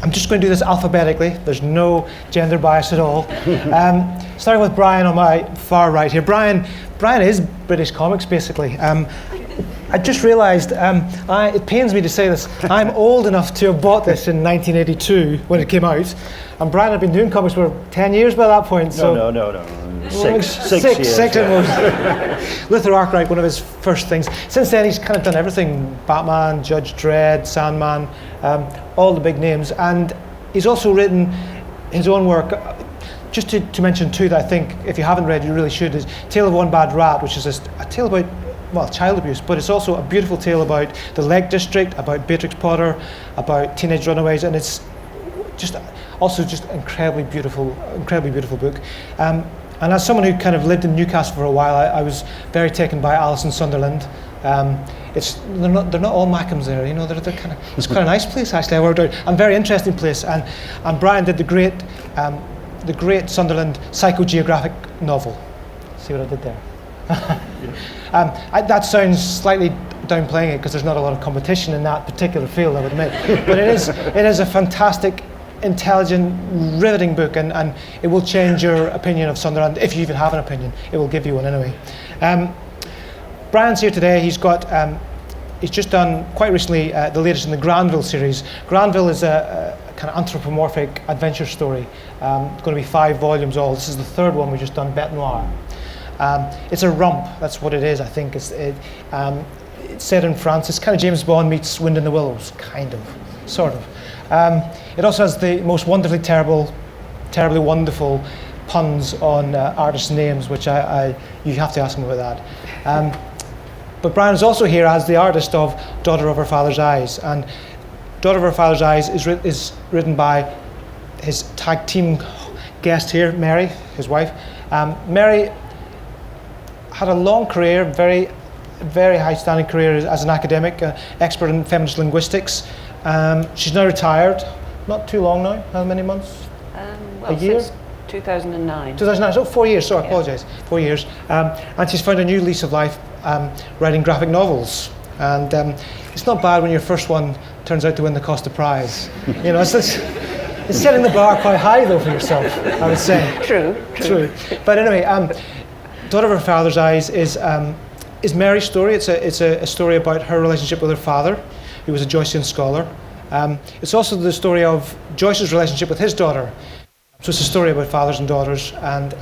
I'm just going to do this alphabetically. There's no gender bias at all. Starting with Bryan on my far right here. Bryan is British comics, basically. I just realised, it pains me to say this, I'm old enough to have bought this in 1982 when it came out, and Bryan had been doing comics for 10 years by that point. No. Six years. Six yeah. Luther Arkwright, one of his first things. Since then, he's kind of done everything: Batman, Judge Dredd, Sandman, all the big names, and he's also written his own work. Just to mention two that I think, if you haven't read, you really should, is Tale of One Bad Rat, which is a tale about, well, child abuse, but it's also a beautiful tale about the Lake District, about Beatrix Potter, about teenage runaways, and it's just incredibly beautiful book. And as someone who kind of lived in Newcastle for a while, I was very taken by Alice in Sunderland. They're not all Mackhams there, you know. They're kind of, it's quite a nice place actually. I worked out, a very interesting place, and Bryan did the great Sunderland psychogeographic novel. See what I did there? That sounds slightly downplaying it because there's not a lot of competition in that particular field, I would admit. But it is a fantastic, intelligent, riveting book, and it will change your opinion of Sunderland, if you even have an opinion. It will give you one anyway. Bryan's here today. He's just done quite recently the latest in the Grandville series. Grandville is a kind of anthropomorphic adventure story. It's going to be 5 volumes all. This is the 3rd one we've just done, Bête Noire. It's a romp, that's what it is, I think. It's set in France. It's kind of James Bond meets Wind in the Willows, kind of, sort of. It also has the most wonderfully terribly wonderful puns on artists' names, which you have to ask him about that. But Bryan is also here as the artist of Daughter of Her Father's Eyes, and Daughter of Her Father's Eyes is written by his tag team guest here, Mary, his wife. Mary had a long career, very, very high-standing career as an academic, expert in feminist linguistics. She's now retired, not too long now. How many months? A year? Since 2009. 2009, so 4 years, so I apologise, 4 years. And she's found a new lease of life writing graphic novels. And it's not bad when your first one turns out to win the Costa Prize. You know, it's setting the bar quite high though for yourself, I would say. True. But anyway, Daughter of Her Father's Eyes is Mary's story. It's a story about her relationship with her father, who was a Joycean scholar. It's also the story of Joyce's relationship with his daughter. So it's a story about fathers and daughters, and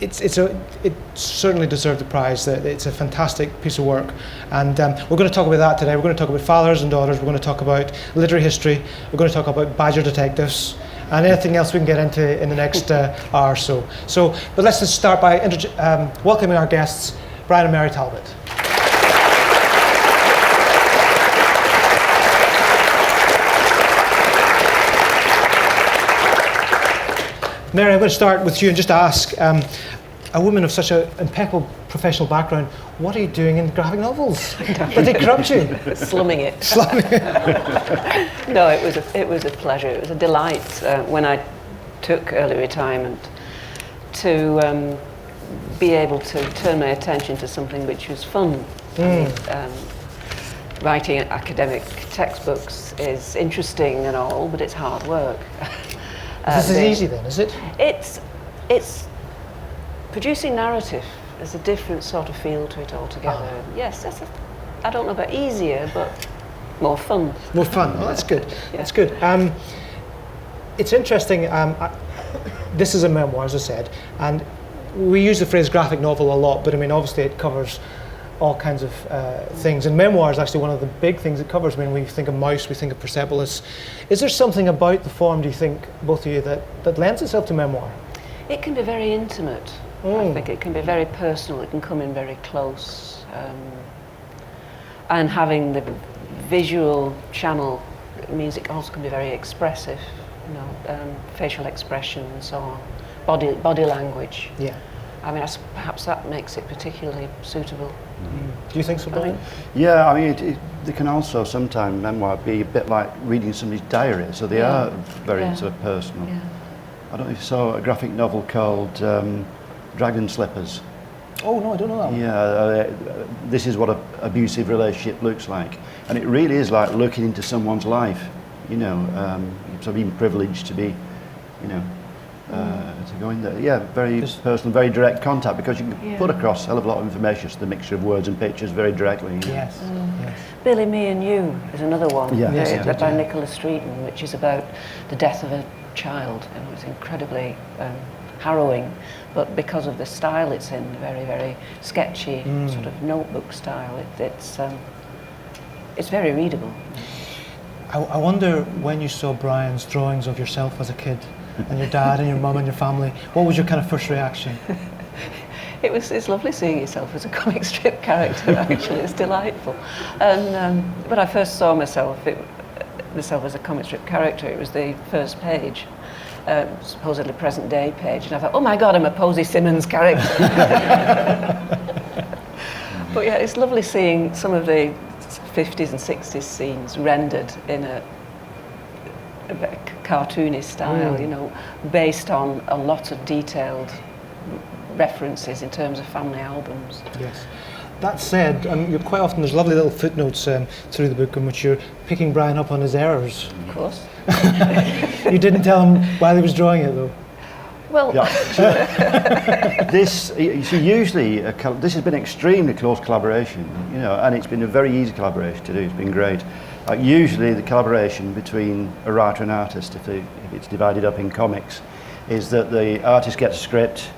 it certainly deserved the prize. It's a fantastic piece of work, and we're going to talk about that today. We're going to talk about fathers and daughters. We're going to talk about literary history. We're going to talk about badger detectives, and anything else we can get into in the next hour or so. But let's just start by welcoming our guests, Bryan and Mary Talbot. Mary, I'm going to start with you and just ask, a woman of such an impeccable professional background, what are you doing in graphic novels? Did they corrupt you? Slumming it. No, it was a pleasure. It was a delight when I took early retirement to be able to turn my attention to something which was fun. Writing academic textbooks is interesting and all, but it's hard work. This is easy then, is it? It's producing narrative. There's a different sort of feel to it altogether. Yes, I don't know about easier, but more fun. More fun. Oh, that's good. Yeah. That's good. It's interesting. This is a memoir, as I said, and we use the phrase graphic novel a lot, but I mean, obviously, it covers all kinds of things. And memoir is actually one of the big things it covers. I mean, we think of Mouse, we think of Persepolis. Is there something about the form, do you think, both of you, that lends itself to memoir? It can be very intimate. I think it can be very personal. It can come in very close. And having the visual channel means it also can be very expressive, you know, facial expression and so on, body language. Yeah. I mean, perhaps that makes it particularly suitable. Do you think so, Bryan? Yeah, I mean, they can also sometimes, memoir, be a bit like reading somebody's diary, so they are very sort of personal. Yeah. I don't know if you saw a graphic novel called Dragon Slippers. Oh, no, I don't know that one. Yeah, this is what an abusive relationship looks like. And it really is like looking into someone's life. you know, sort of even privileged to be, you know, to go in there. Yeah, very personal, very direct contact, because you can put across a hell of a lot of information, just the mixture of words and pictures very directly. You know. Yes. Yes. Billy, Me and You is another one, Yeah. Yes, by Nicholas Streeton, which is about the death of a child. You know, it's incredibly harrowing, but because of the style it's in, very, very sketchy, sort of notebook style, it's very readable. I wonder, when you saw Brian's drawings of yourself as a kid, and your dad and your mum and your family, what was your kind of first reaction? It's lovely seeing yourself as a comic strip character, actually. It's delightful. And when I first saw myself as a comic strip character, it was the first page, supposedly present day page, and I thought, oh my God, I'm a Posy Simmons character. But yeah, it's lovely seeing some of the 50s and 60s scenes rendered in a cartoony style, you know, based on a lot of detailed references in terms of family albums. Yes. That said, you're quite often, there's lovely little footnotes through the book in which you're picking Brian up on his errors. Of course. You didn't tell him while he was drawing it, though. Well, This has been extremely close collaboration, you know, and it's been a very easy collaboration to do. It's been great. Usually the collaboration between a writer and artist, if it's divided up in comics, is that the artist gets a script,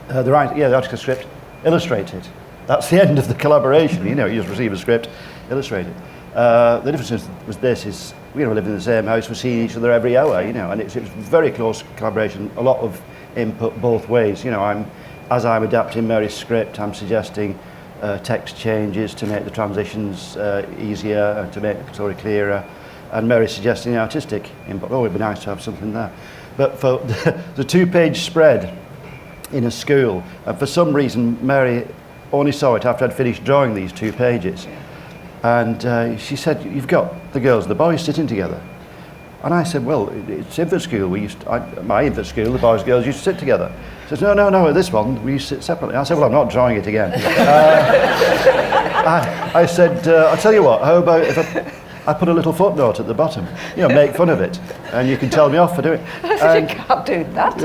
the artist gets a script, illustrate it. That's the end of the collaboration. You know, you just receive a script, illustrate it. The difference is we live in the same house, we're seeing each other every hour, you know, and it's very close collaboration, a lot of input both ways. You know, as I'm adapting Mary's script, I'm suggesting text changes to make the transitions easier and to make the story clearer, and Mary's suggesting artistic input. Oh, it'd be nice to have something there. But for the two-page spread in a school, and for some reason Mary only saw it after I'd finished drawing these 2 pages. And she said, you've got the girls and the boys sitting together. And I said, well, it's infant school. My infant school, the boys and girls used to sit together. She says, no, this one, we sit separately. I said, well, I'm not drawing it again. I said, I'll tell you what, how about if I put a little footnote at the bottom, you know, make fun of it, and you can tell me off for doing it. you can't do that.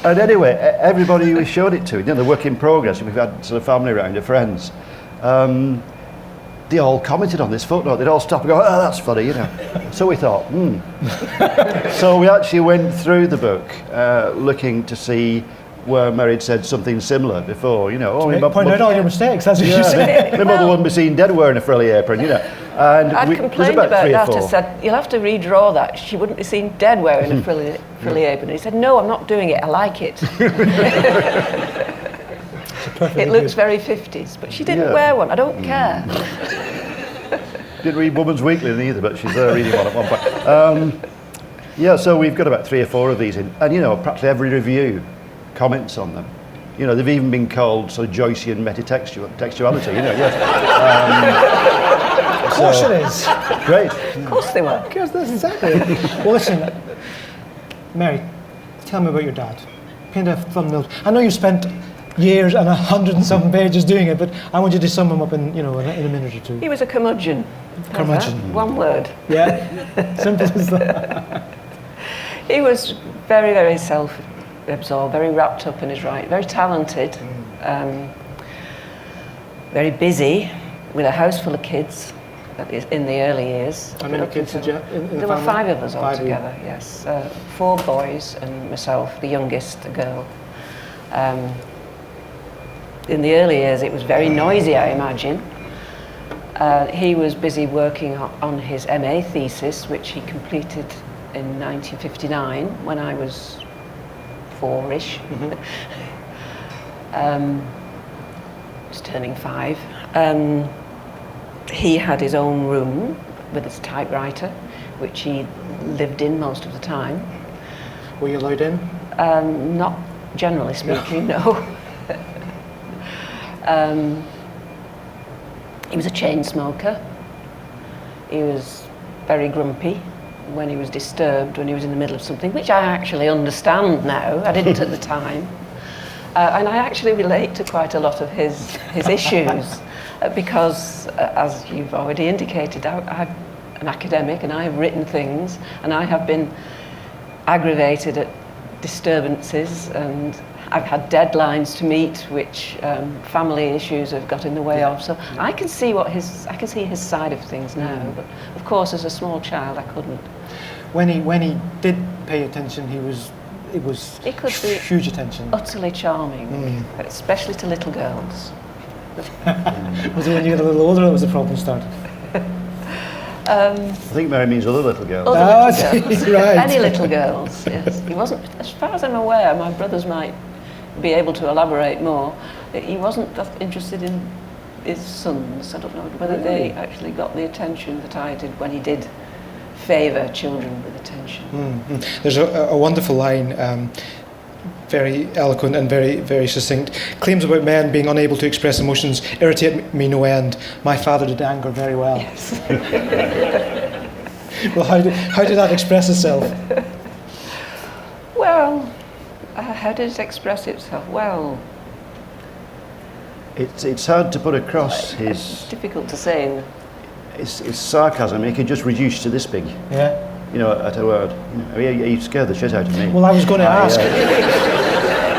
And anyway, everybody we showed it to, you know, the work in progress, we've had sort of family around, your friends, they all commented on this footnote. They'd all stop and go, oh, that's funny, you know. So we thought, So we actually went through the book looking to see where Mary had said something similar before, you know. Point out all your mistakes, that's what you say. My mother wouldn't be seen dead wearing a frilly apron, you know. And I'd complained about that. I said, you'll have to redraw that. She wouldn't be seen dead wearing a frilly apron. And he said, no, I'm not doing it. I like it. It looks very 50s, but she didn't wear one. I don't care. Didn't read Woman's Weekly either, but she's there reading one at one point. So we've got about 3 or 4 of these in, and you know, practically every review comments on them. You know, they've even been called sort of Joycean metatextuality, you know, yes. Of course it is. Great. Of course they were. Because that's exactly it. Well, listen, Mary, tell me about your dad. Paint a thumbnail. I know you spent years and 100 and something pages doing it, but I want you to sum him up in, you know, in a minute or 2. He was a curmudgeon. Curmudgeon. One word. Yeah, simple as that. He was very, very self-absorbed, very wrapped up in his writing, very talented, very busy, with a house full of kids in the early years. How many kids did you have in the There were family? 5 of us altogether, yes. 4 boys and myself, the youngest, a girl. In the early years it was very noisy, I imagine. He was busy working on his MA thesis, which he completed in 1959 when I was 4-ish. Was turning 5. He had his own room with his typewriter, which he lived in most of the time. Were you allowed in? Not generally speaking, no. He was a chain smoker. He was very grumpy when he was disturbed, when he was in the middle of something, which I actually understand now. I didn't at the time. And I actually relate to quite a lot of his issues because, as you've already indicated, an academic, and I have written things, and I have been aggravated at disturbances, and I've had deadlines to meet, which family issues have got in the way of. So I can see I can see his side of things now. But of course, as a small child, I couldn't. When he did pay attention, it was huge attention. Utterly charming, especially to little girls. Was it when you got a little older that was the problem started? I think Mary means other little girls. Other little girls. Right. Any little girls, yes. He wasn't, as far as I'm aware, my brothers might be able to elaborate more, he wasn't that interested in his sons. I don't know whether they actually got the attention that I did when he did favour children with attention. There's a wonderful line, very eloquent and very, very succinct. Claims about men being unable to express emotions irritate me no end. My father did anger very well. Yes. Well, how did that express itself? Well, how did it express itself? Well, it's hard to put across his... It's difficult to say. His sarcasm, he could just reduce to this big. Yeah. You know, at a word. You know, he scared the shit out of me. Well, I was going to ask.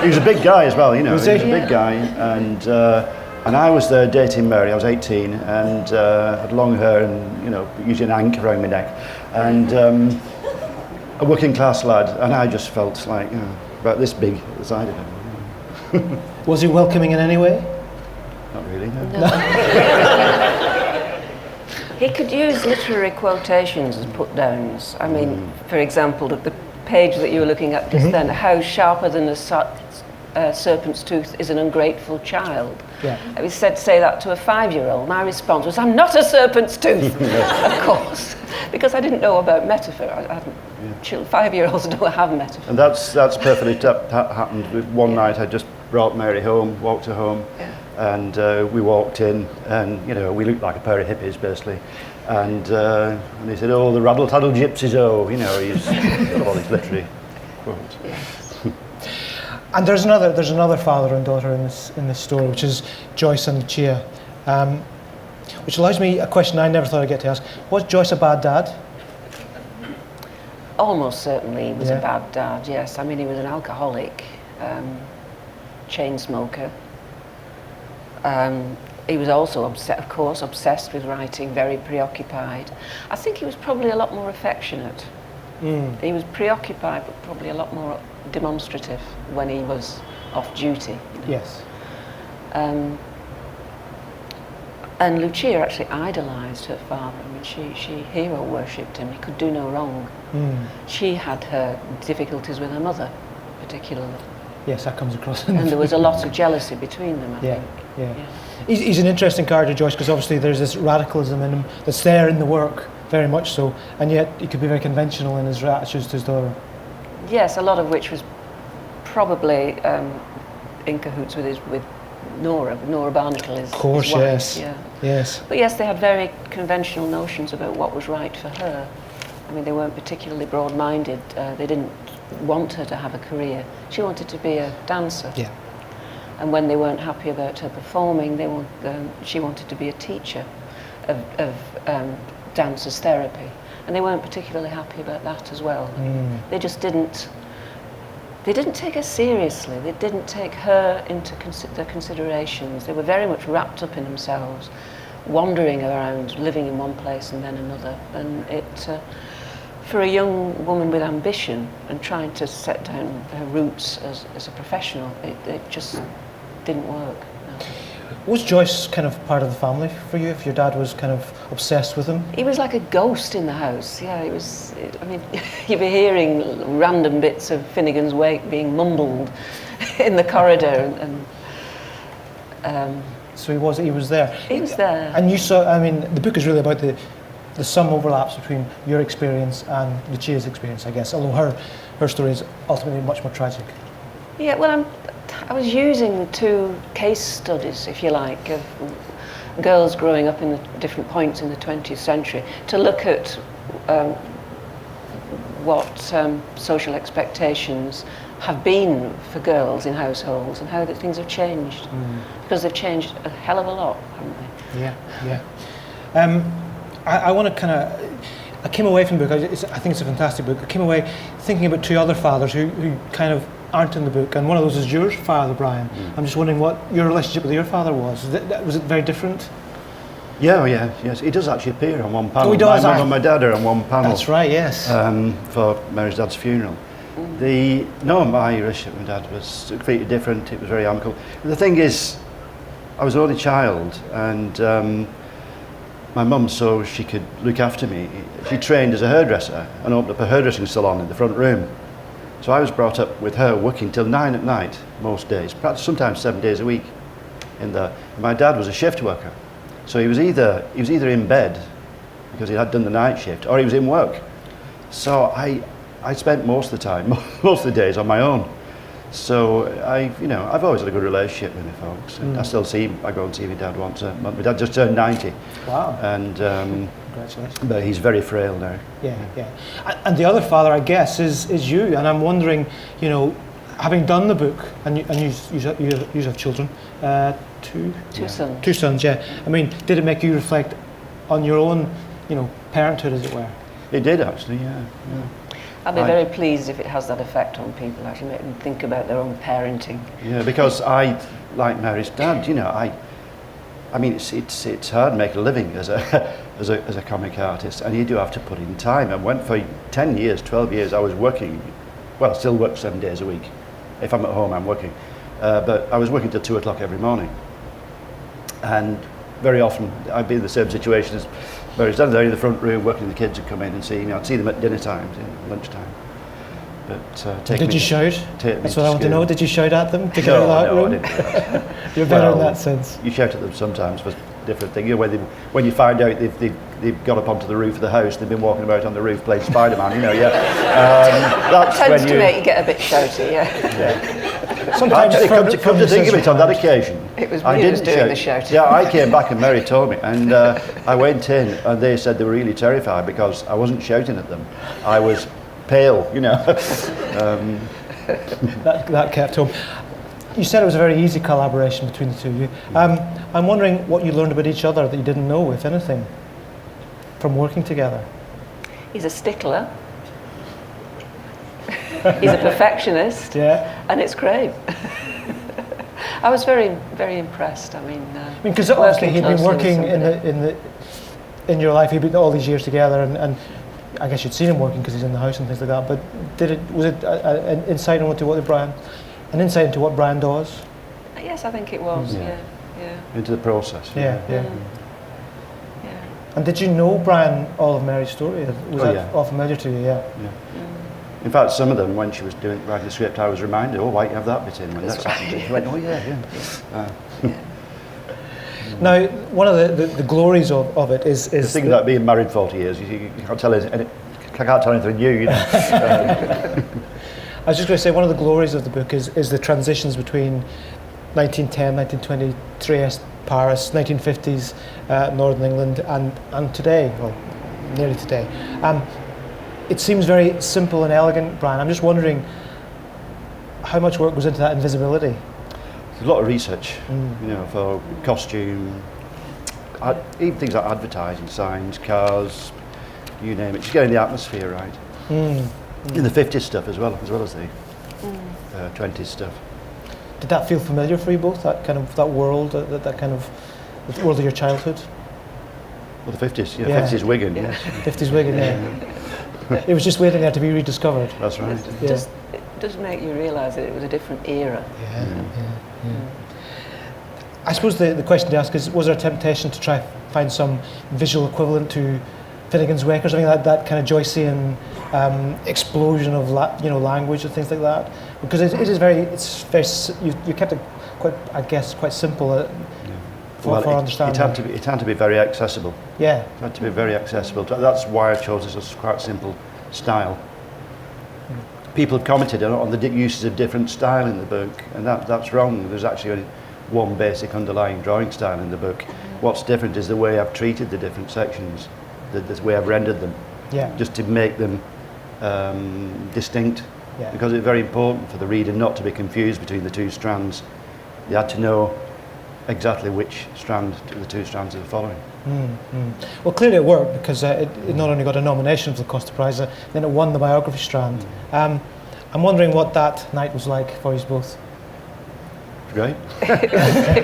He was a big guy as well, you know. Was he was he? a big guy, and I was there dating Mary. I was 18 and had long hair and, you know, usually an anchor around my neck, and a working class lad, and I just felt like, you know, about this big at the side of him. Was he welcoming in any way? Not really, no. He could use literary quotations as put-downs. I mean, for example, the page that you were looking at just then, how sharper than a serpent's tooth is an ungrateful child. Yeah. I was said to say that to a 5-year-old. My response was, I'm not a serpent's tooth, of course, because I didn't know about metaphor. I hadn't. 5-year-olds don't have metaphor. And that's perfectly happened. One night I just brought Mary home, walked her home, and we walked in, and you know, we looked like a pair of hippies basically, and he said, "Oh, the raddle-taddle gypsies, oh," you know, he's got all these literary quotes. And there's another father and daughter in this story, which is Joyce and Lucia, which allows me a question I never thought I'd get to ask. Was Joyce a bad dad? Almost certainly he was a bad dad, yes. I mean, he was an alcoholic, chain smoker. He was also, obsessed with writing, very preoccupied. I think he was probably a lot more affectionate. He was preoccupied, but probably a lot more demonstrative when he was off duty. Yes. And Lucia actually idolised her father. I mean, she hero worshipped him. He could do no wrong. She had her difficulties with her mother, particularly. Yes, that comes across. And there was a lot of jealousy between them, I think. Yeah. He's an interesting character, Joyce, because obviously there's this radicalism in him that's there in the work, very much so, and yet he could be very conventional in his attitudes to his daughter. Yes, a lot of which was probably in cahoots with Nora. Nora Barnacle is of course, his wife, yes. yeah. Yes. But yes, they had very conventional notions about what was right for her. I mean, they weren't particularly broad-minded. They didn't want her to have a career. She wanted to be a dancer. Yeah. And when they weren't happy about her performing, she wanted to be a teacher of dancers therapy. And they weren't particularly happy about that as well. They just didn't. They didn't take her seriously. They didn't take her into their considerations. They were very much wrapped up in themselves, wandering around, living in one place and then another. And for a young woman with ambition and trying to set down her roots as a professional, it just didn't work. No. Was Joyce kind of part of the family for you, if your dad was kind of obsessed with him? He was like a ghost in the house, yeah. I mean, you'd be hearing random bits of Finnegan's Wake being mumbled in the corridor. So he was there. He was there. And you saw, I mean, the book is really about the some overlaps between your experience and Lucia's experience, I guess, although her story is ultimately much more tragic. Yeah, well, I was using the two case studies, if you like, of girls growing up in the different points in the 20th century to look at what social expectations have been for girls in households and how things have changed. Because they've changed a hell of a lot, haven't they? Yeah. I want to I came away from the book, I think it's a fantastic book. I came away thinking about two other fathers who kind of aren't in the book, and one of those is yours father, Bryan. I'm just wondering what your relationship with your father was. Was it very different? Yeah, yes. He does actually appear on one panel. Oh, he does. My mum and my dad are on one panel. That's right, yes. For Mary's dad's funeral. My relationship with my dad was completely different. It was very amicable. The thing is, I was an only child, and my mum, so she could look after me, she trained as a hairdresser and opened up a hairdressing salon in the front room. So I was brought up with her working till 9 at night most days, perhaps sometimes 7 days a week. My dad was a shift worker, so he was either in bed because he had done the night shift, or he was in work. So I spent most of the time, most of the days on my own. So I've always had a good relationship with my folks. I still see him. I go and see my dad once. My dad just turned 90. Wow. And congratulations. But he's very frail now. Yeah. And the other father, I guess, is you. And I'm wondering, having done the book, and you have children, two sons. Two sons, yeah. I mean, did it make you reflect on your own, parenthood, as it were? It did actually, yeah. I'd be very pleased if it has that effect on people, actually make them think about their own parenting. Yeah, because I, like Mary's dad, I mean, it's hard to make a living as a comic artist, and you do have to put in time. And went for 10 years, 12 years, I was working. Well, I still work 7 days a week. If I'm at home, I'm working. But I was working till 2 o'clock every morning. And very often, I'd be in the same situation as Mary's dad. They're in the front room working, the kids would come in and see me. I'd see them at dinner times, lunchtime. But did you shout? That's what I want to know. Did you shout at them to get out of that room? I didn't. You're better in that sense. You shout at them sometimes for different things. When you find out they've got up onto the roof of the house, they've been walking about on the roof playing Spider-Man, that's tends when to make you get a bit shouty, yeah. Sometimes actually, come to think of it, on that occasion, it was me who was doing the shouting. Yeah, I came back and Mary told me, and I went in, and they said they were really terrified because I wasn't shouting at them. I was pale, That kept home. You said it was a very easy collaboration between the two of you. I'm wondering what you learned about each other that you didn't know, if anything, from working together. He's a stickler. He's a perfectionist. Yeah. And it's great. I was very, very impressed. I mean, because obviously he'd been working in your life. He'd been all these years together, and I guess you'd seen him working because he's in the house and things like that. But was it an insight into what Bryan does? Yes, I think it was. Yeah. Into the process. Yeah. And did you know Bryan all of Mary's story? Was that all familiar to you? Yeah. In fact, some of them, when she was writing the script, I was reminded, why you have that bit in when that's happened. She went, Now, one of the glories of it is the thing about being married 40 years. You can't tell anything new. I was just going to say, one of the glories of the book is the transitions between 1910, 1920, Trieste, Paris, 1950s, Northern England, and today, well, nearly today. It seems very simple and elegant, Bryan. I'm just wondering how much work goes into that invisibility. There's a lot of research, for costume, even things like advertising, signs, cars, you name it. Just getting the atmosphere right. In the 50s stuff as well as the 20s stuff. Did that feel familiar for you both? That world, that kind of the world of your childhood? Well, the 50s, 50s Wigan, yes. 50s Wigan, yeah. It was just waiting there to be rediscovered. That's right. It does make you realise that it was a different era. Yeah. I suppose the question to ask is, was there a temptation to try find some visual equivalent to Finnegan's Wake or something like that kind of Joycean explosion of language and things like that? Because you kept it quite simple for understanding. It had to be very accessible. Yeah. It had to be very accessible. That's why I chose this quite simple style. People have commented on the uses of different style in the book, and that's wrong. There's actually only one basic underlying drawing style in the book. What's different is the way I've treated the different sections, the way I've rendered them, just to make them distinct. Yeah. Because it's very important for the reader not to be confused between the two strands. You had to know exactly which strand the two strands are following. Well, clearly it worked, because it not only got a nomination for the Costa Prize, then it won the biography strand. I'm wondering what that night was like for you both. Great.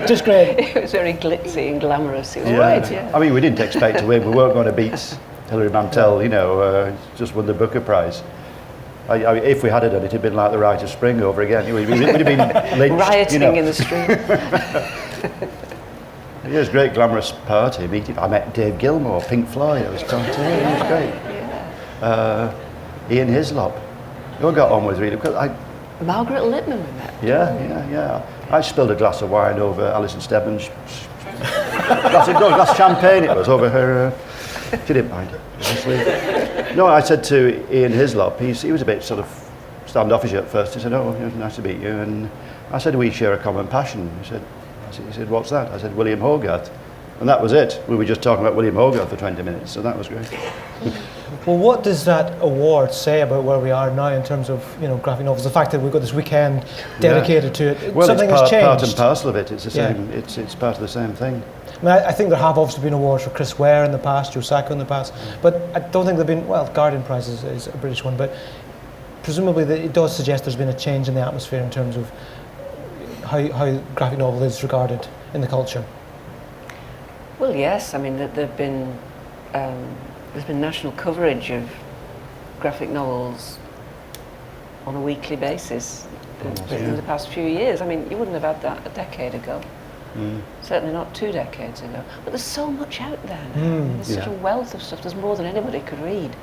Just great. It was very glitzy and glamorous. It was great, yeah. I mean, we didn't expect to win. We weren't going to beat Hilary Mantel, you know, just won the Booker Prize. I mean, if we had done it, it'd been like the Rite of Spring over again. It would have been lynched, Rioting, you know. in the street. It was a great glamorous party. I met Dave Gilmour, Pink Floyd. I was talking to him. It was great. Yeah. Ian Hislop. We all got on with really. Margaret Lippman we met. Yeah. I spilled a glass of wine over Alison Stebbins. glass of champagne it was over her. She didn't mind. Honestly. No, I said to Ian Hislop, he was a bit sort of standoffish at first. He said, "Oh, it was nice to meet you." And I said, "We share a common passion." He said, "What's that?" I said, "William Hogarth." And that was it. We were just talking about William Hogarth for 20 minutes, so that was great. Well, what does that award say about where we are now in terms of, you know, graphic novels? The fact that we've got this weekend dedicated to it. Well, something it's has changed. part and parcel of it. It's the same. It's part of the same thing. I mean, I think there have obviously been awards for Chris Ware in the past, Joe Sacco in the past, but I don't think there've been. Well, Guardian Prize is a British one, but presumably it does suggest there's been a change in the atmosphere in terms of how graphic novel is regarded in the culture. Well, yes. I mean, there's been national coverage of graphic novels on a weekly basis in the past few years. I mean, you wouldn't have had that a decade ago. Certainly not 2 decades ago. But there's so much out there now. There's such a wealth of stuff. There's more than anybody could read.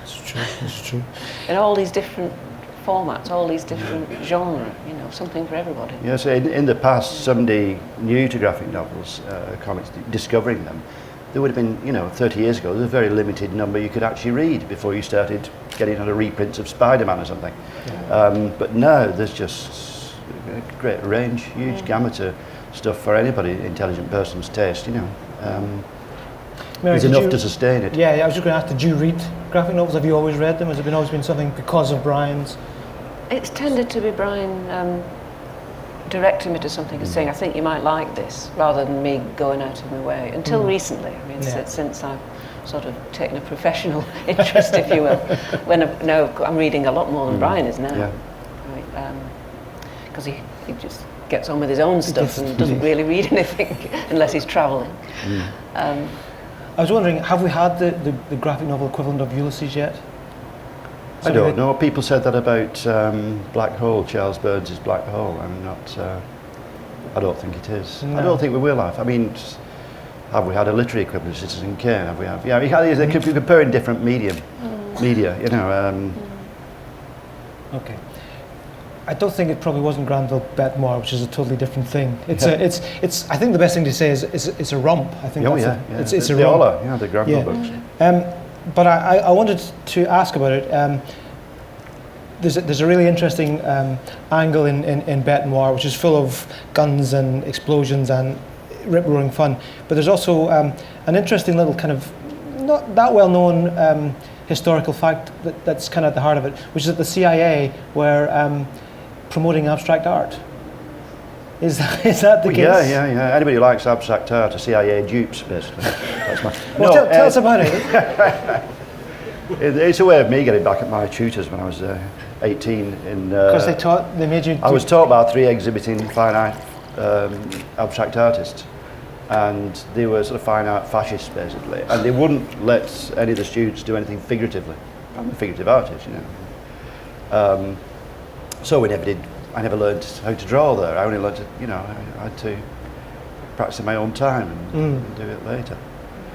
It's true. In all these different formats, all these different genres, you know, something for everybody. Yeah, so in the past, somebody new to graphic novels, comics, discovering them, there would have been, you know, 30 years ago, there was a very limited number you could actually read before you started getting on a reprints of Spider-Man or something. But now there's just a great range, huge gamut of stuff for anybody, intelligent person's taste, you know. Mary, There's enough to sustain it. Yeah, I was just going to ask, did you read graphic novels? Have you always read them? Has it always been something because of Bryan's? It's tended to be Bryan directing me to something and saying, I think you might like this, rather than me going out of my way. Until recently, I mean, since I've sort of taken a professional interest, if you will, when I'm reading a lot more than Bryan is now. Because he just gets on with his own stuff and doesn't really read anything unless he's travelling. I was wondering, have we had the graphic novel equivalent of Ulysses yet? I don't know. People said that about Black Hole, Charles Burns' Black Hole. I'm not. I don't think it is. No. I don't think we will have. I mean, have we had a literary equivalent of Citizen Kane? Have we? Yeah, you're comparing different media. You know. Okay. I don't think it probably wasn't Grandville Bête Noire, which is a totally different thing. It's I think the best thing to say is it's a romp. I think it's a romp. The Grandville books. But I wanted to ask about it. There's a really interesting angle in Bête Noire, which is full of guns and explosions and rip-roaring fun. But there's also an interesting little kind of not that well-known historical fact that's kind of at the heart of it, which is that the CIA were promoting abstract art. Is that the case? Yeah. Anybody who likes abstract art are CIA dupes, basically. Tell us about it. It's a way of me getting back at my tutors when I was 18. Because they made you. I was taught by 3 exhibiting fine art abstract artists, and they were sort of fine art fascists, basically, and they wouldn't let any of the students do anything figuratively. I'm a figurative artist, you know. So I never learned how to draw there. I only learned to, you know, I had to practice in my own time and do it later.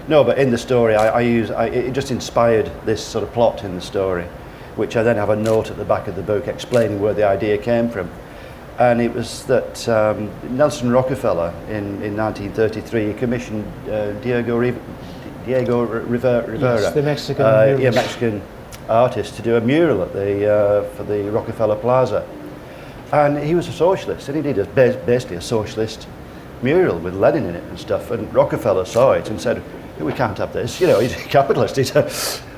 No, but in the story, it just inspired this sort of plot in the story, which I then have a note at the back of the book explaining where the idea came from. And it was that Nelson Rockefeller in 1933 commissioned Diego Rivera, yes, the Mexican, Mexican artist, to do a mural at for the Rockefeller Plaza. And he was a socialist, and he did basically a socialist mural with Lenin in it and stuff. And Rockefeller saw it and said, "We can't have this. You know, he's a capitalist."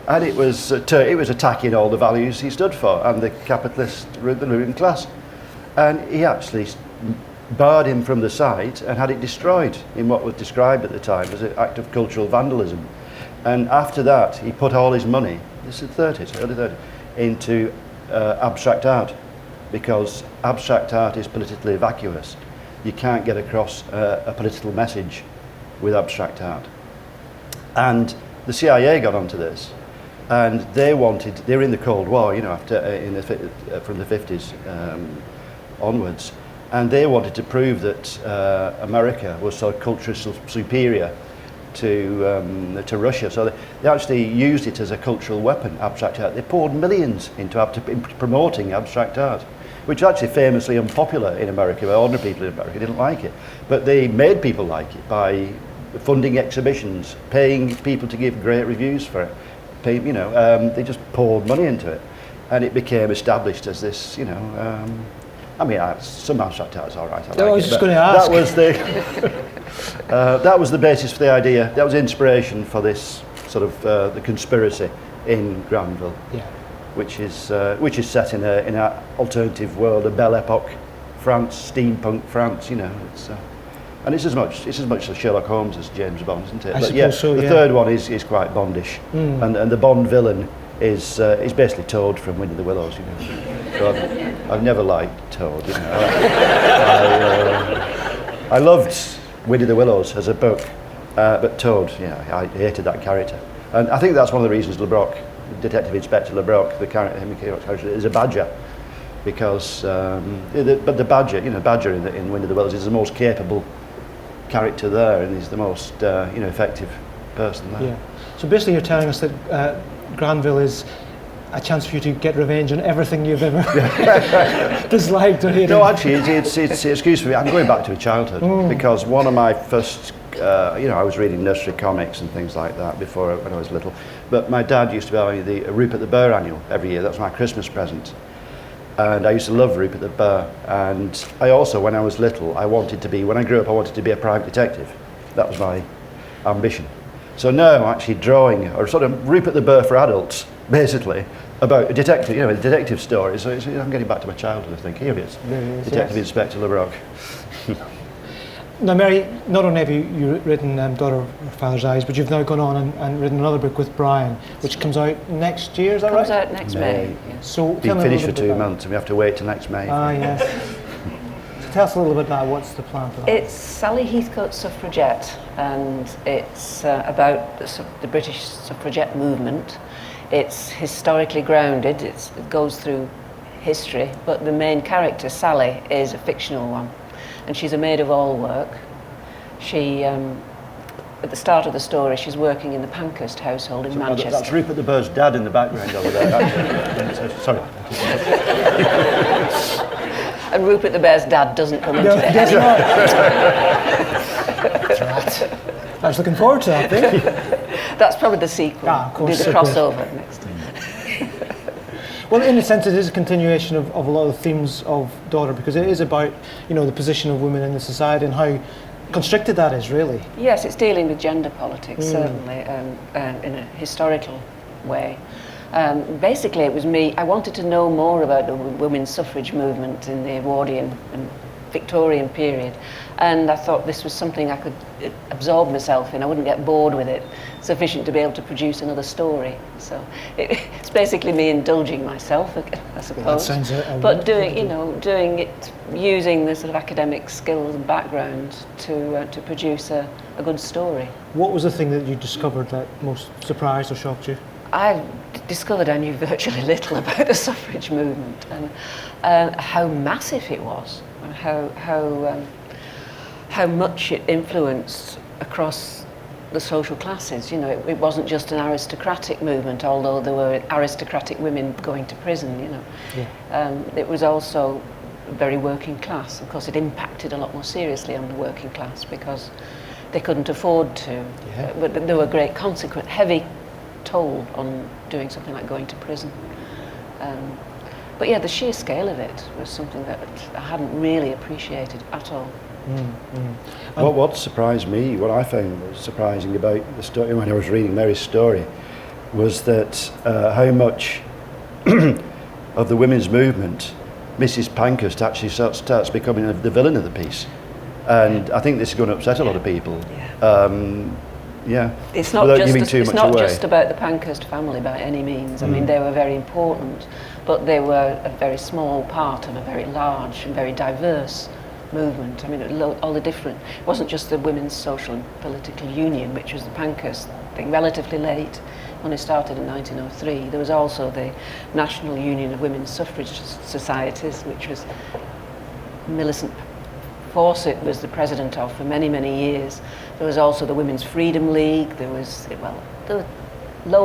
And it was attacking all the values he stood for, and the capitalist, the ruling class. And he actually barred him from the site and had it destroyed in what was described at the time as an act of cultural vandalism. And after that, he put all his money, this is the 30s, early 30s, into abstract art, because abstract art is politically vacuous. You can't get across a political message with abstract art. And the CIA got onto this, and they were in the Cold War, you know, after from the 50s onwards, and they wanted to prove that America was so culturally superior to Russia. So they actually used it as a cultural weapon, abstract art. They poured millions into promoting abstract art, which was actually famously unpopular in America. Ordinary people in America didn't like it, but they made people like it by funding exhibitions, paying people to give great reviews for it. They just poured money into it, and it became established as this, you know. Some abstract art is all right. I was just going to ask. That was the basis for the idea. That was inspiration for this sort of the conspiracy in Grandville, yeah. which is set in an alternative world, a Belle Epoque France, steampunk France. You know, and it's as much as Sherlock Holmes as James Bond, isn't it? I suppose so. The third one is quite Bondish, and the Bond villain is basically Toad from Winnie the Willows. You know, so I've never liked Toad. You know, I loved Winnie the Willows as a book, but Toad, I hated that character, and I think that's one of the reasons LeBrock, Detective Inspector LeBrock, the character, is a badger, because the badger in Winnie the Willows is the most capable character there, and he's the most effective person there. Yeah. So basically, you're telling us that Grandville is a chance for you to get revenge on everything you've ever disliked or hated. No, actually, it's an excuse for me. I'm going back to childhood, because one of my first, I was reading nursery comics and things like that before when I was little. But my dad used to buy me the Rupert the Bear annual every year. That was my Christmas present. And I used to love Rupert the Bear. And I also, when I was little, when I grew up, I wanted to be a private detective. That was my ambition. So now I'm actually drawing, or sort of Rupert the Bear for adults, basically, about a detective, a detective story. So I'm getting back to my childhood, I think. Here it is, Detective Inspector LeBrock. Now, Mary, not only have you written Daughter of Father's Eyes, but you've now gone on and written another book with Bryan, which comes out next year, is that right? Comes out next May. Yeah. So been finished for 2 months, and we have to wait till next May. Yes. So tell us a little bit now, what's the plan for that? It's Sally Heathcote's Suffragette, and it's about the British suffragette movement. It's historically grounded, it goes through history, but the main character, Sally, is a fictional one. And she's a maid-of-all-work. She, at the start of the story, she's working in the Pankhurst household in Manchester. That's Rupert the Bear's dad in the background over there. Sorry. And Rupert the Bear's dad doesn't come into it. That's right. I was looking forward to that bit. That's probably the sequel. Of course. Do the crossover next time. Well, in a sense, it is a continuation of a lot of the themes of Daughter, because it is about, the position of women in the society and how constricted that is, really. Yes, it's dealing with gender politics, certainly, in a historical way. Basically, it was me. I wanted to know more about the women's suffrage movement in the Edwardian and Victorian period, and I thought this was something I could absorb myself in. I wouldn't get bored with it sufficient to be able to produce another story. So it's basically me indulging myself, I suppose. That sounds but doing it using the sort of academic skills and background to produce a good story. What was the thing that you discovered that most surprised or shocked you? I discovered I knew virtually little about the suffrage movement and how massive it was, and how much it influenced across the social classes. It wasn't just an aristocratic movement, although there were aristocratic women going to prison. Yeah. It was also very working class. Of course, it impacted a lot more seriously on the working class because they couldn't afford to. Yeah. But there were great heavy toll on doing something like going to prison. But yeah, the sheer scale of it was something that I hadn't really appreciated at all. What surprised me, what I found surprising about the story when I was reading Mary's story, was that how much of the women's movement Mrs. Pankhurst actually starts becoming the villain of the piece. And I think this is going to upset a lot of people. It's not without giving too it's much not away. just about the Pankhurst family by any means. I mean, they were very important, but they were a very small part of a very large and very diverse movement. I mean, all the different. It wasn't just the Women's Social and Political Union, which was the Pankhurst thing, relatively late, when it started in 1903. There was also the National Union of Women's Suffrage Societies, which was Millicent Fawcett was the president of for many, many years. There was also the Women's Freedom League. There were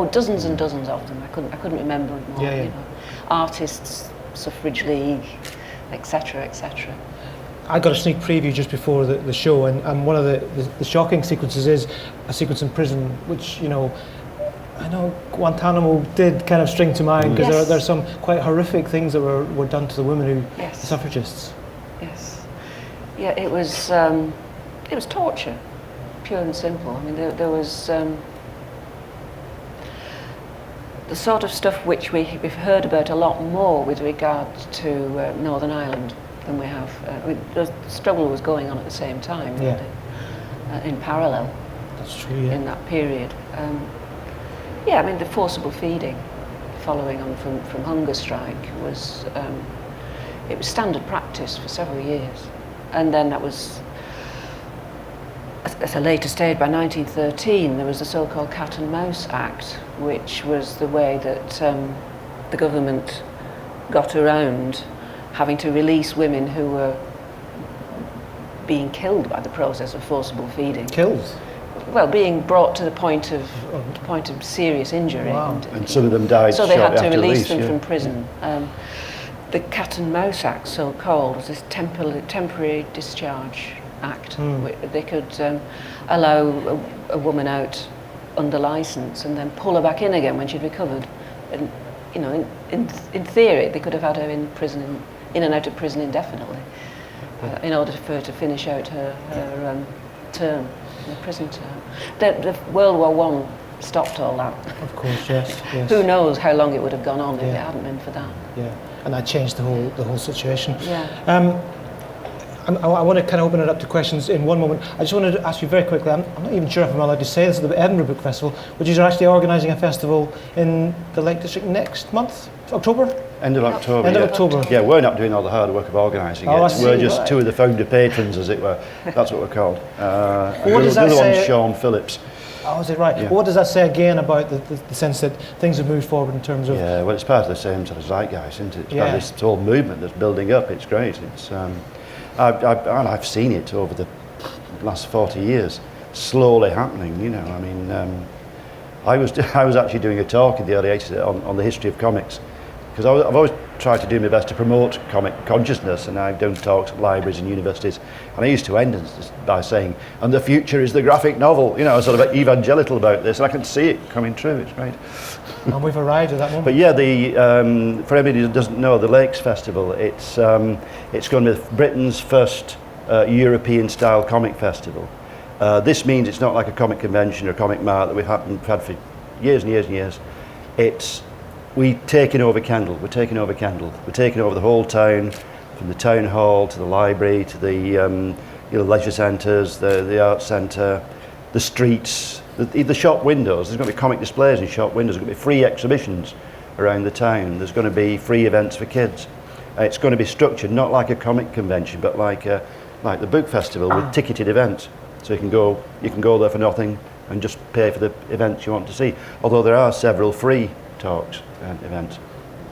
dozens and dozens of them. I couldn't remember them all. You know. Artists, Suffrage League, etc., etc. I got a sneak preview just before the show, and one of the shocking sequences is a sequence in prison, which, you know, I know Guantanamo did kind of string to mind, because there's some quite horrific things that were done to the women the suffragists. Yes. Yeah, it was torture, pure and simple. I mean, there was the sort of stuff which we've heard about a lot more with regard to Northern Ireland than we have. The struggle was going on at the same time, really, in parallel. That's true. Yeah. In that period. I mean, the forcible feeding, following on from hunger strike, was it was standard practice for several years. And then that was, at a later stage, by 1913, there was the so-called Cat and Mouse Act, which was the way that the government got around having to release women who were being killed by the process of forcible feeding. Killed? Well, being brought to the point of serious injury. Wow. And some of them died. So they had to after release them yeah. from prison. The Cat and Mouse Act, so called, was this temporary discharge act. They could allow a woman out under license and then pull her back in again when she'd recovered. And, you know, in theory, they could have had her in prison, in and out of prison indefinitely, in order for her to finish out her term, the prison term. The World War I stopped all that. Of course, yes. Who knows how long it would have gone on if it hadn't been for that. Yeah, and that changed the whole situation. Yeah. I want to kind of open it up to questions in one moment. I just wanted to ask you very quickly, I'm not even sure if I'm allowed to say this, at the Edinburgh Book Festival, which is actually organising a festival in the Lake District next month, October? End of October. End of October. Yeah, we're not doing all the hard work of organising Oh, I it. see. We're just two of the founder patrons, as it were. That's what we're called. What does that the other say? one's Sean Phillips. Oh, is it right? Yeah. Well, what does that say again about the sense that things have moved forward in terms of... Yeah, well, it's part of the same sort of zeitgeist, isn't it? It's part of this whole movement that's building up. It's great. It's I've seen it over the last 40 years, slowly happening. You know, I mean, I was actually doing a talk in the early 80s on the history of comics, because I've always tried to do my best to promote comic consciousness, and I've done talks at libraries and universities, and I used to end by saying, and the future is the graphic novel, you know, sort of evangelical about this, and I can see it coming true. It's great. And we've arrived at that moment. But yeah, for anybody who doesn't know, the Lakes Festival, it's going to be Britain's first European-style comic festival. This means it's not like a comic convention or a comic mart that we've had for years and years and years. We're taking over Kendal. We're taking over the whole town, from the town hall to the library to the leisure centres, the arts centre, the streets, the shop windows. There's going to be comic displays in shop windows. There's going to be free exhibitions around the town. There's going to be free events for kids. It's going to be structured not like a comic convention, but like the book festival with ticketed events. So you can go there for nothing and just pay for the events you want to see. Although there are several free talks and events.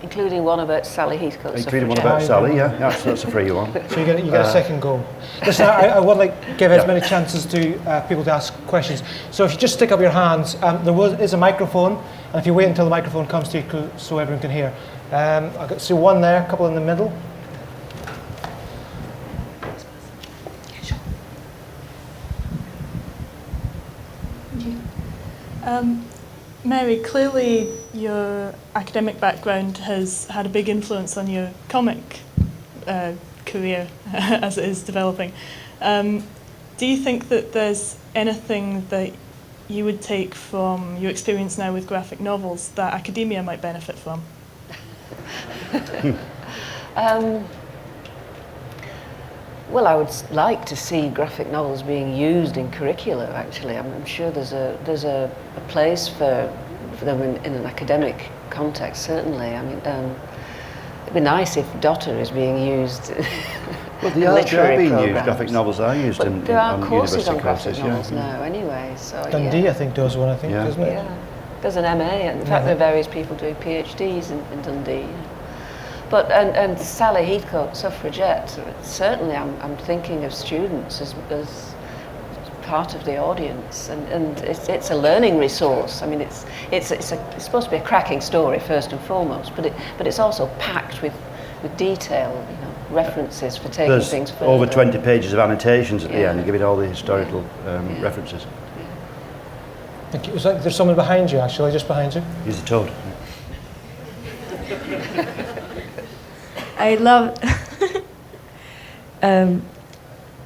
Including one about Sally Heathcote. Including one about Sally, yeah, that's a free one. So you get a second go. Listen, I would like to give as many chances to people to ask questions. So if you just stick up your hands, there is a microphone, and if you wait until the microphone comes to you so everyone can hear. I got see one there, a couple in the middle. Mary, clearly your academic background has had a big influence on your comic career as it is developing. Do you think that there's anything that you would take from your experience now with graphic novels that academia might benefit from? Well, I would like to see graphic novels being used in curricula. Actually, I'm sure there's a place for them in an academic context. Certainly, I mean, it'd be nice if Dotter is being used. Well, they are being used. Graphic novels are used but in there are on courses university on graphic courses. novels Yeah. now, anyway. So Dundee, yeah. I think, does one, I think, Yeah. doesn't it? Yeah, there's an MA, and in fact there are various people doing PhDs in Dundee. But and Sally Heathcote, suffragette, certainly I'm thinking of students as part of the audience, and it's a learning resource. I mean, it's supposed to be a cracking story first and foremost, but it's also packed with detail, you know, references for taking There's things further. over 20 pages of annotations at the Yeah. end, giving all the historical references. Thank you. It was like there's someone behind you, actually, just behind you. Use the toad. I love.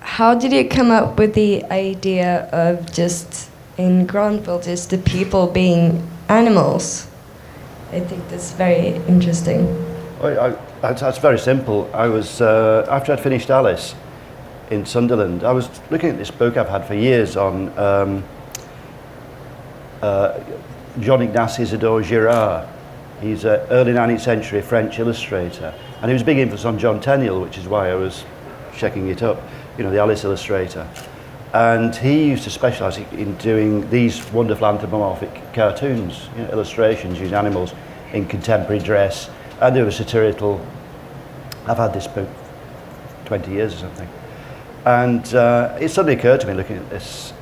How did you come up with the idea of just in Grandville, just the people being animals? I think that's very interesting. That's very simple. I was after I'd finished Alice in Sunderland, I was looking at this book I've had for years on John Ignace Isidore Girard. He's an early 19th century French illustrator, and he was a big influence on John Tenniel, which is why I was checking it up, you know, the Alice illustrator. And he used to specialise in doing these wonderful anthropomorphic cartoons, you know, illustrations using animals in contemporary dress, and they were satirical. I've had this book 20 years or something. And it suddenly occurred to me, looking at this,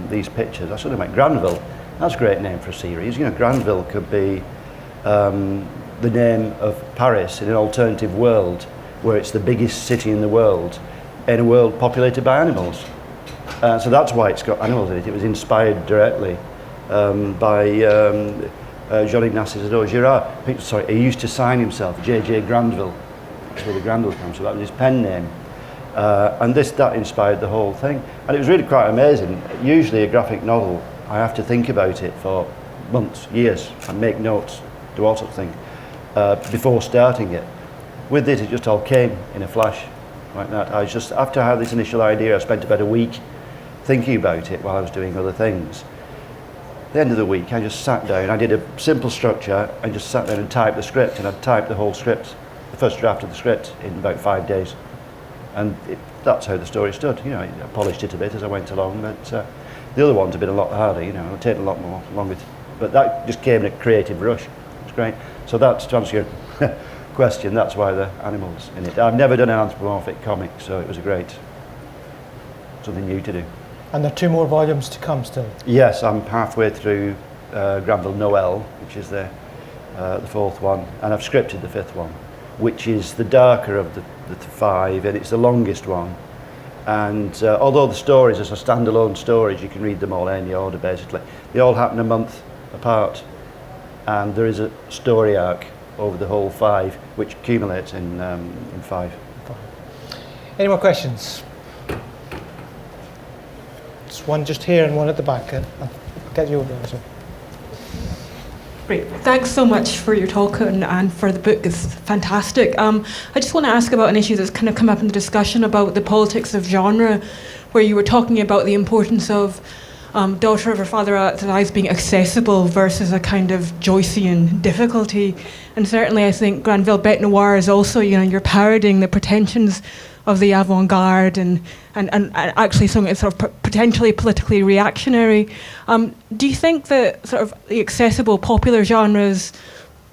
these pictures, I suddenly went, Grandville, that's a great name for a series. You know, Grandville could be the name of Paris in an alternative world where it's the biggest city in the world, in a world populated by animals. So that's why it's got animals in it. It was inspired directly by Jean Ignace Isidore Girard. Sorry, he used to sign himself J.J. Grandville. That's where the Grandville comes from. That was his pen name. And that inspired the whole thing. And it was really quite amazing. Usually a graphic novel, I have to think about it for months, years, and make notes, do all sorts of things before starting it. With this, it just all came in a flash like that. I was just, after I had this initial idea, I spent about a week thinking about it while I was doing other things. At the end of the week, I just sat down, I did a simple structure, and just sat down and typed the script, and I typed the whole script, the first draft of the script, in about 5 days. And that's how the story stood. You know, I polished it a bit as I went along, but the other ones have been a lot harder, you know, it'll take a lot more longer. But that just came in a creative rush. It's great. So that's, to answer your question, that's why the animals in it. I've never done an anthropomorphic comic, so it was something new to do. And there are 2 more volumes to come still. Yes, I'm halfway through Grandville Noel, which is the 4th one, and I've scripted the 5th one, which is the darker of the 5, and it's the longest one. And although the stories are standalone stories, you can read them all in any order basically. They all happen a month apart, and there is a story arc over the whole 5, which accumulates in 5. Any more questions? There's one just here and one at the back. I'll get you over there. So. Great. Thanks so much for your talk and for the book. It's fantastic. I just want to ask about an issue that's kind of come up in the discussion about the politics of genre, where you were talking about the importance of Daughter of Her Father's Eyes being accessible versus a kind of Joycean difficulty. And certainly I think Grandville Bête Noire is also, you know, you're parodying the pretensions of the avant-garde and actually something that's sort of potentially politically reactionary. Do you think that sort of the accessible popular genres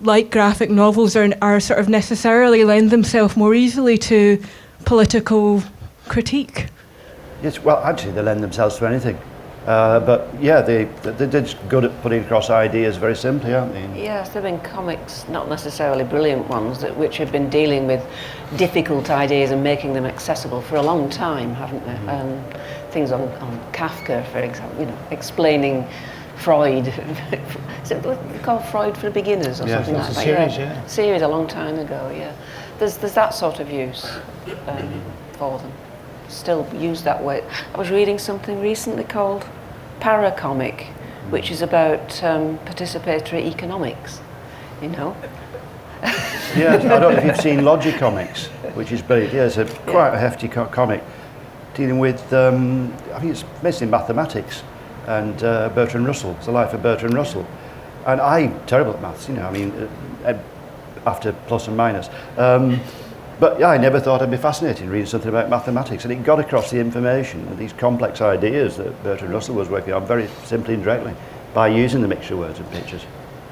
like graphic novels are sort of necessarily lend themselves more easily to political critique? Yes, well, actually they lend themselves to anything. But yeah, they're just good at putting across ideas very simply, aren't they? Yes, there have been comics, not necessarily brilliant ones, which have been dealing with difficult ideas and making them accessible for a long time, haven't they? Mm-hmm. Things on Kafka, for example, you know, explaining Freud. Is it called Freud for Beginners or something like that? Series, yeah. Series a long time ago, yeah. There's that sort of use for them. Still used that way. I was reading something recently called Paracomic, which is about participatory economics, you know. Yeah, I don't know if you've seen Logic Comics, which is brilliant. Yeah, it's quite a hefty comic dealing with, I think it's basically mathematics and Bertrand Russell. It's the life of Bertrand Russell. And I'm terrible at maths, you know, I mean, after plus and minus. But yeah, I never thought I'd be fascinated reading something about mathematics, and it got across the information and these complex ideas that Bertrand Russell was working on very simply and directly by using the mixture of words and pictures.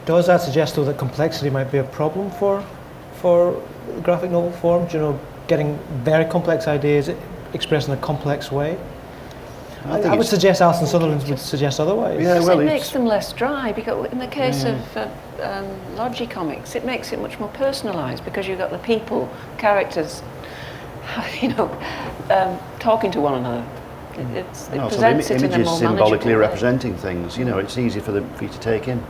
Does that suggest, though, that complexity might be a problem for graphic novel form? Do you know, getting very complex ideas expressed in a complex way? I would suggest Alison Sutherland would suggest otherwise. Yeah, well, it makes them less dry, because in the case of Logic Comics, it makes it much more personalised, because you've got the people, characters, you know, talking to one another. It presents it in a more images symbolically way. representing things. You know, it's easy for you to take in.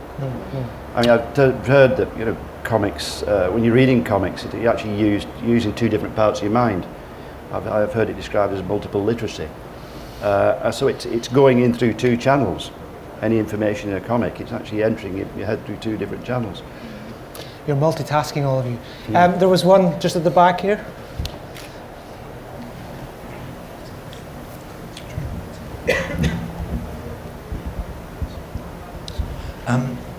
I mean, I've heard that, you know, comics, when you're reading comics, you're actually using two different parts of your mind. I've heard it described as multiple literacy. So it's going in through two channels. Any information in a comic, it's actually entering your head through two different channels. You're multitasking, all of you. There was one just at the back here.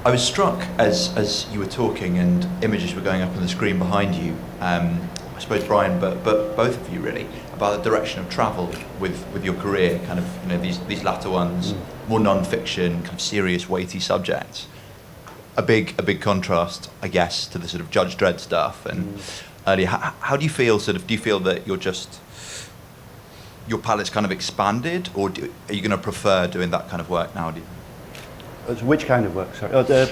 I was struck as you were talking and images were going up on the screen behind you, I suppose Bryan, but both of you really, about the direction of travel with your career, kind of, you know, these latter ones, more non-fiction, kind of serious, weighty subjects. A big contrast, I guess, to the sort of Judge Dredd stuff. And earlier, how do you feel? Do you feel that your palette's kind of expanded, or are you going to prefer doing that kind of work now? Which kind of work? Sorry, the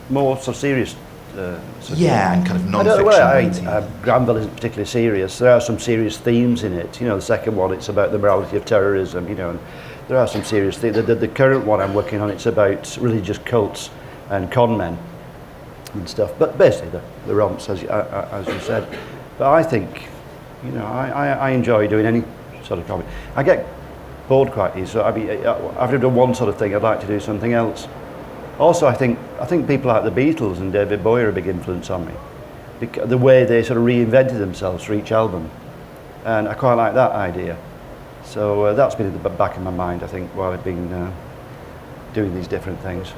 more sort of serious. And kind of non-fiction. Grandville isn't particularly serious. There are some serious themes in it. You know, the second one, it's about the morality of terrorism. You know, and there are some serious themes. The current one I'm working on, it's about religious cults and con men and stuff. But basically, the romps, as you said. But I think, you know, I enjoy doing any sort of comic. I get bored quite easily. So I mean, after I've done one sort of thing, I'd like to do something else. Also, I think people like the Beatles and David Bowie are a big influence on me. The way they sort of reinvented themselves for each album, and I quite like that idea. So that's been at the back of my mind, I think, while I've been doing these different things.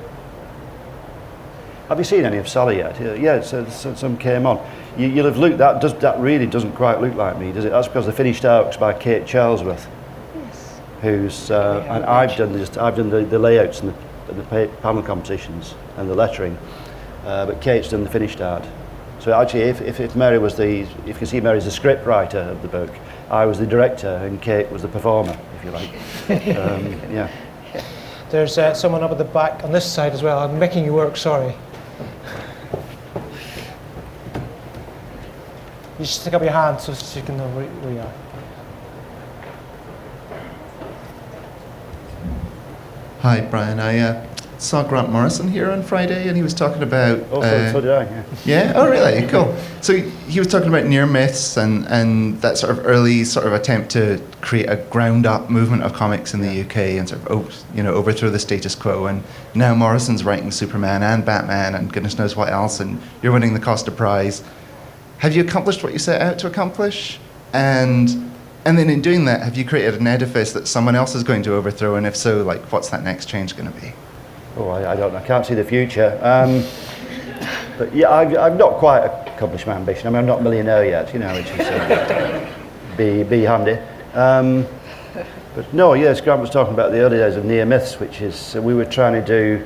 Have you seen any of Sally yet? Yeah, some came on. You'll have looked. That really doesn't quite look like me, does it? That's because the finished artwork's by Kate Charlesworth, who's and I've done the layouts and the panel compositions and the lettering, but Kate's done the finished art. So actually, if Mary was if you can see Mary's the script writer of the book, I was the director and Kate was the performer, if you like. Yeah. There's someone up at the back on this side as well. I'm making you work, sorry. You just stick up your hand so you can know where you are. Hi, Bryan. I saw Grant Morrison here on Friday, and he was talking about. So did I. Yeah. Yeah. Oh, really? Cool. So he was talking about near myths and that sort of early sort of attempt to create a ground-up movement of comics in the UK and sort of overthrow the status quo. And now Morrison's writing Superman and Batman and goodness knows what else, and you're winning the Costa Prize. Have you accomplished what you set out to accomplish? And then in doing that, have you created an edifice that someone else is going to overthrow? And if so, like, what's that next change going to be? Oh, I don't know. I can't see the future. But yeah, I've not quite accomplished my ambition. I mean, I'm not a millionaire yet, you know, which is be handy. But no, yes, Grant was talking about the early days of near myths, which is we were trying to do.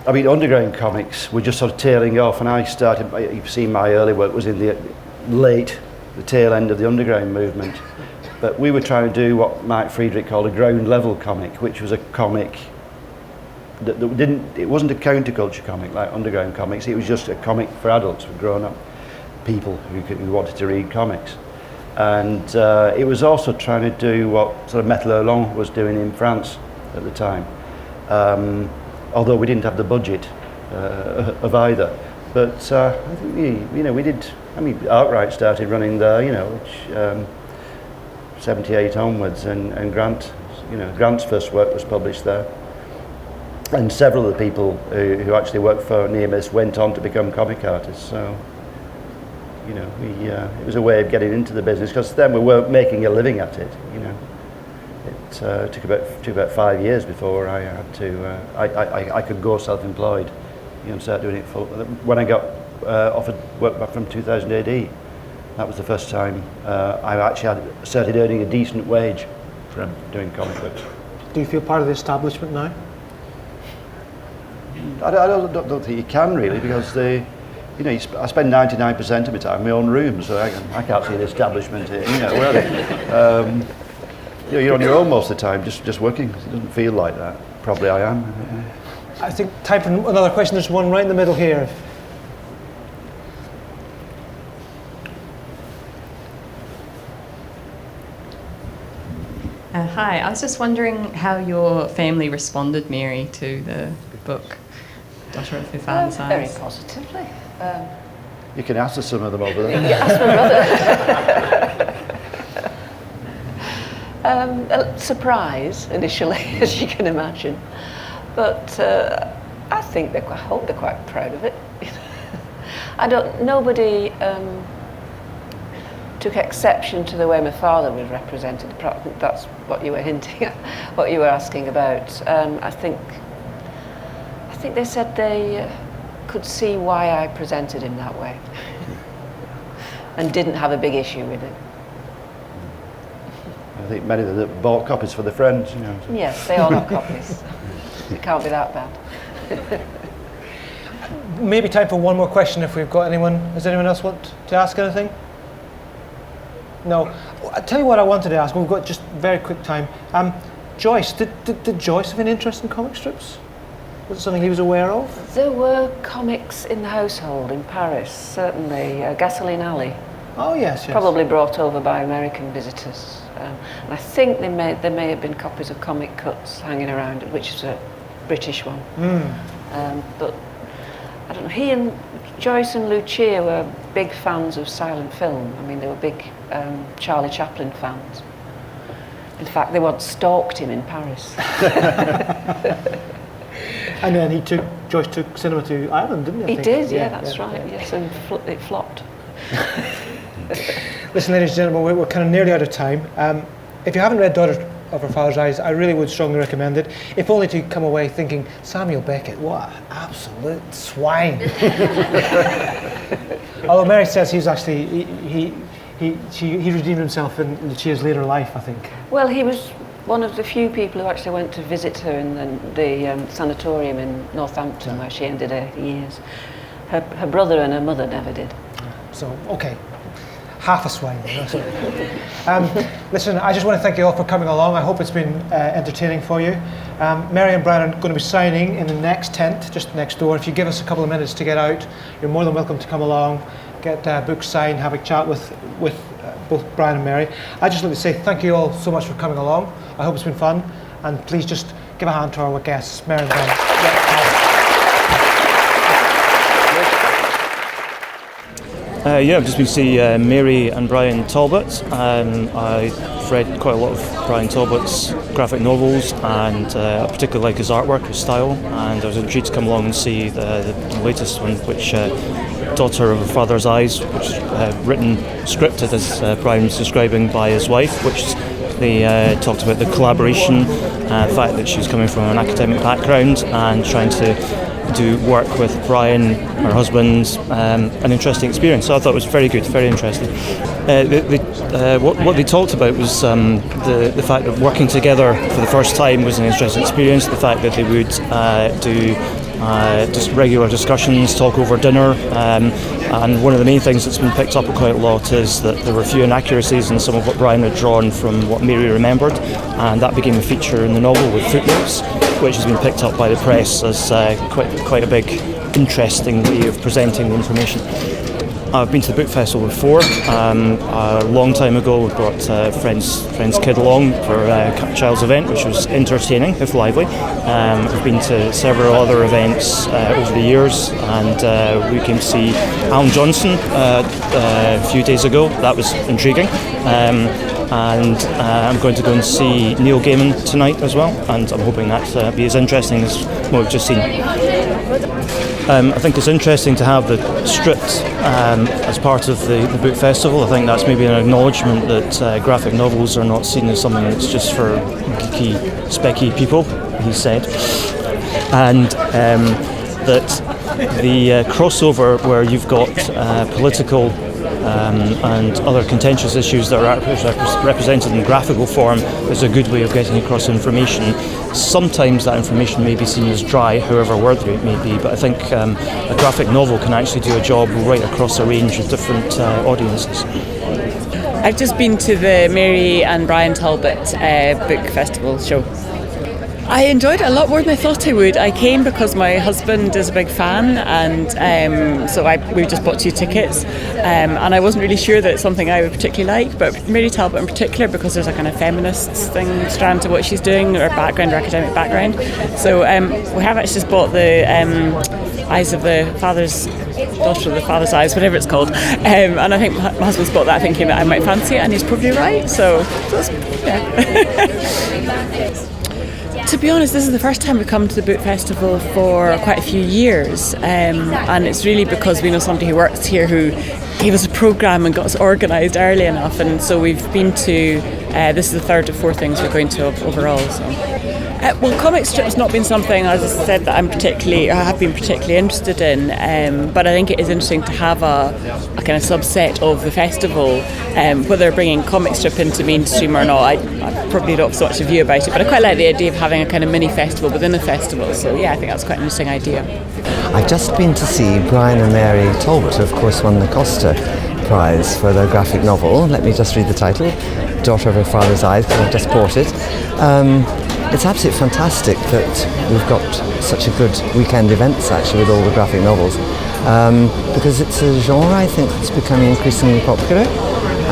I mean, underground comics were just sort of tailing off, and I started. You've seen my early work was in the tail end of the underground movement. But we were trying to do what Mike Friedrich called a ground level comic, which was a comic that it wasn't a counterculture comic like underground comics. It was just a comic for adults, for grown-up people who wanted to read comics. And it was also trying to do what sort of Metal Hurlant was doing in France at the time. Although we didn't have the budget of either. But I think we did. I mean, Arkwright started running there, which 78 onwards, and Grant's first work was published there. And several of the people who actually worked for Near Miss went on to become comic artists. So, you know, it was a way of getting into the business, because then we weren't making a living at it. You know, it took about 5 years before I had to. I could go self-employed, you know, and start doing it full. When I got offered work back from 2000 AD, that was the first time I actually started earning a decent wage from doing comic books. Do you feel part of the establishment now? I don't think you can really, because you know, I spend 99% of my time in my own room, so I can't see the establishment here. You know, you know, you're on your own most of the time, just working. It doesn't feel like that. Probably I am. I think time for another question. There's one right in the middle here. Hi, I was just wondering how your family responded, Mary, to the book, Daughter of the Father's Eyes. Very positively. You can ask some of them over there. Yeah, ask my brother. A surprise initially, as you can imagine, but I hope they're quite proud of it. Nobody took exception to the way my father was represented. That's what you were hinting at, what you were asking about. I think they said they could see why I presented him that way and didn't have a big issue with it. I think many of them bought copies for their friends. You know. Yes, they all have copies. It can't be that bad. Maybe time for one more question if we've got anyone. Does anyone else want to ask anything? No. I'll tell you what I wanted to ask. We've got just very quick time. Joyce, did Joyce have an interest in comic strips? Was it something he was aware of? There were comics in the household in Paris, certainly. Gasoline Alley. Oh yes, yes. Probably brought over by American visitors. And I think there may have been copies of Comic Cuts hanging around, which is a British one. But I don't know. He and Joyce and Lucia were big fans of silent film. I mean, they were big Charlie Chaplin fans. In fact, they once stalked him in Paris. And then Joyce took cinema to Ireland, didn't he? He did, yeah, that's right. Yes, and it flopped. Listen, ladies and gentlemen, we're kind of nearly out of time. If you haven't read Daughter of Her Father's Eyes, I really would strongly recommend it, if only to come away thinking, Samuel Beckett, what an absolute swine. Although Mary says he's actually, he redeemed himself in Lucia's later life, I think. Well, he was one of the few people who actually went to visit her in the sanatorium in Northampton, where she ended her years. Her brother and her mother never did. So, okay. Half a swine. Listen, I just want to thank you all for coming along. I hope it's been entertaining for you. Mary and Bryan are going to be signing in the next tent, just next door. If you give us a couple of minutes to get out, you're more than welcome to come along, get books signed, have a chat with both Bryan and Mary. I'd just like to say thank you all so much for coming along. I hope it's been fun, and please just give a hand to our guests, Mary and Bryan. I've just been to see Mary and Bryan Talbot. I've read quite a lot of Bryan Talbot's graphic novels, and I particularly like his artwork, his style, and I was intrigued to come along and see the latest one, which Daughter of Her Father's Eyes, which is written, scripted, as Bryan was describing, by his wife, which they talked about the collaboration, the fact that she's coming from an academic background and trying to do work with Bryan, her husband, an interesting experience. So I thought it was very good, very interesting. What they talked about was the fact that working together for the first time was an interesting experience, the fact that they would do just regular discussions, talk over dinner, and one of the main things that's been picked up quite a lot is that there were a few inaccuracies in some of what Bryan had drawn from what Mary remembered, and that became a feature in the novel with footnotes, which has been picked up by the press as quite a big, interesting way of presenting the information. I've been to the book festival before. A long time ago, we brought friend's kid along for a child's event, which was entertaining, if lively. We've been to several other events over the years, and we came to see Alan Johnson a few days ago. That was intriguing. and I'm going to go and see Neil Gaiman tonight as well, and I'm hoping that'll be as interesting as what we've just seen. I think it's interesting to have the strip as part of the book festival. I think that's maybe an acknowledgement that graphic novels are not seen as something that's just for geeky, specky people, he said, and that the crossover where you've got political and other contentious issues that are represented in graphical form is a good way of getting across information. Sometimes that information may be seen as dry, however worthy it may be, but I think a graphic novel can actually do a job right across a range of different audiences. I've just been to the Mary and Bryan Talbot book festival show. I enjoyed it a lot more than I thought I would. I came because my husband is a big fan, and so we just bought 2 tickets, and I wasn't really sure that it's something I would particularly like, but Mary Talbot in particular, because there's a kind of feminist thing strand to what she's doing, her background, her academic background. So we have actually just bought the Eyes of the Father's Daughter of the Father's Eyes, whatever it's called, and I think my husband's bought that thinking that I might fancy it, and he's probably right, so that's, yeah. To be honest, this is the first time we've come to the book festival for quite a few years, and it's really because we know somebody who works here who gave us a programme and got us organised early enough, and so we've been to, this is the 3rd or 4th things we're going to overall. So. Well, comic strip's not been something, as I said, that I have been particularly interested in, but I think it is interesting to have a kind of subset of the festival, whether bringing comic strip into mainstream or not. I probably don't have so much a view about it, but I quite like the idea of having a kind of mini festival within a festival, so yeah, I think that's quite an interesting idea. I've just been to see Bryan and Mary Talbot, who of course won the Costa Prize for their graphic novel. Let me just read the title, Daughter of Her Father's Eyes, because I've just bought it. It's absolutely fantastic that we've got such a good weekend events actually with all the graphic novels, because it's a genre I think that's becoming increasingly popular,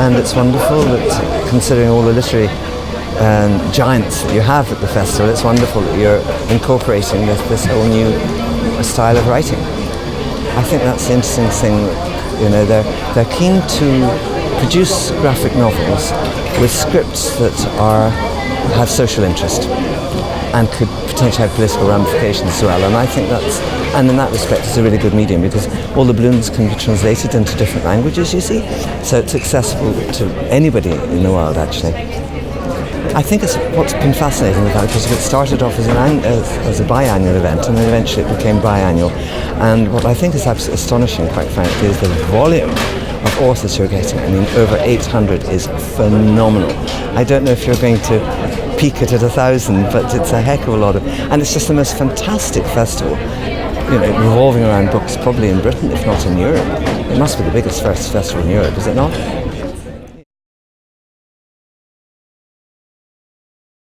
and it's wonderful that, considering all the literary giants that you have at the festival, it's wonderful that you're incorporating this whole new style of writing. I think that's the interesting thing, you know, they're keen to produce graphic novels with scripts that have social interest and could potentially have political ramifications as well, and I think and in that respect it's a really good medium, because all the balloons can be translated into different languages, you see, so it's accessible to anybody in the world actually. I think it's what's been fascinating about it, because it started off as a biannual event, and then eventually it became biannual, and what I think is absolutely astonishing, quite frankly, is the volume of authors you're getting. I mean, over 800 is phenomenal. I don't know if you're going to peak it at 1,000, but it's a heck of a lot and it's just the most fantastic festival, you know, revolving around books, probably in Britain, if not in Europe. It must be the biggest first festival in Europe, is it not?